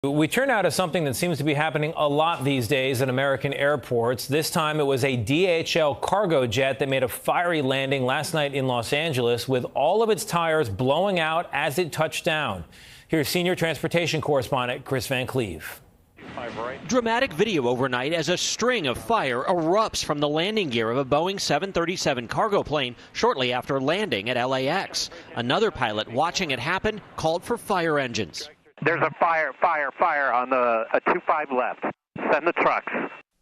We turn now to something that seems to be happening a lot these days at American airports. This time it was a DHL cargo jet that made a fiery landing last night in Los Angeles with all of its tires blowing out as it touched down. Here's senior transportation correspondent Kris Van Cleave. Dramatic video overnight as a string of fire erupts from the landing gear of a Boeing 737 cargo plane shortly after landing at LAX. Another pilot watching it happen called for fire engines. There's a fire on the 25 left. Send the trucks.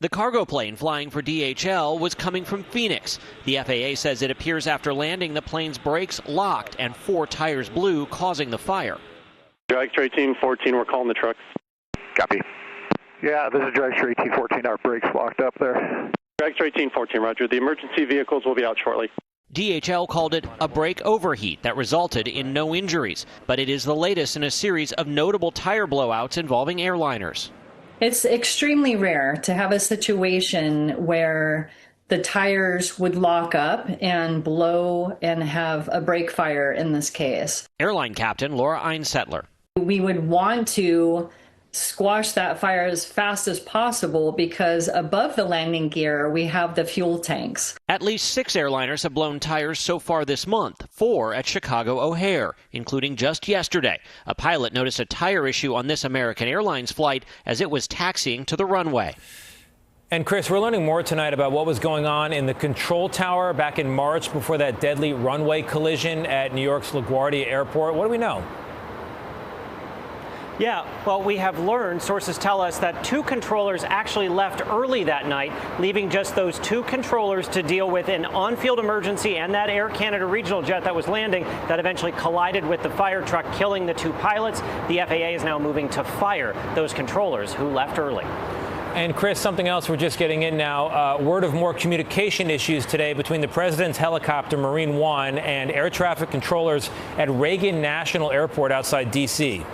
The cargo plane flying for DHL was coming from Phoenix. The FAA says it appears after landing the plane's brakes locked and 4 tires blew, causing the fire. Dragster 1814, we're calling the trucks. Copy. Yeah, this is Dragster 1814. Our brakes locked up there. Dragster 1814, roger. The emergency vehicles will be out shortly. DHL called it a brake overheat that resulted in no injuries, but it is the latest in a series of notable tire blowouts involving airliners. It's extremely rare to have a situation where the tires would lock up and blow and have a brake fire in this case. Airline captain Laura Einsettler. We would want to squash that fire as fast as possible because above the landing gear we have the fuel tanks. At least 6 airliners have blown tires so far this month, 4 at Chicago O'Hare, including just yesterday. A pilot noticed a tire issue on this American Airlines flight as it was taxiing to the runway. And Kris, we're learning more tonight about what was going on in the control tower back in March before that deadly runway collision at New York's LaGuardia Airport. What do we know? Yeah, well, we have learned, sources tell us, that 2 controllers actually left early that night, leaving just those 2 controllers to deal with an on-field emergency and that Air Canada regional jet that was landing that eventually collided with the fire truck, killing the 2 pilots. The FAA is now moving to fire those controllers who left early. And Kris, something else we're just getting in now. Word of more communication issues today between the president's helicopter, Marine One, and air traffic controllers at Reagan National Airport outside D.C.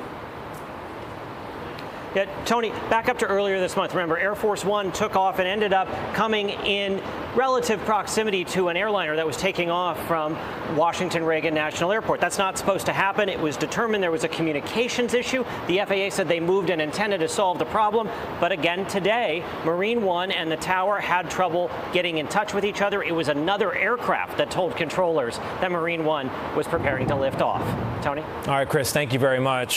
Yeah, Tony, back up to earlier this month. Remember, Air Force One took off and ended up coming in relative proximity to an airliner that was taking off from Washington Reagan National Airport. That's not supposed to happen. It was determined there was a communications issue. The FAA said they moved and intended to solve the problem. But again, today, Marine One and the tower had trouble getting in touch with each other. It was another aircraft that told controllers that Marine One was preparing to lift off. Tony? All right, Kris, thank you very much.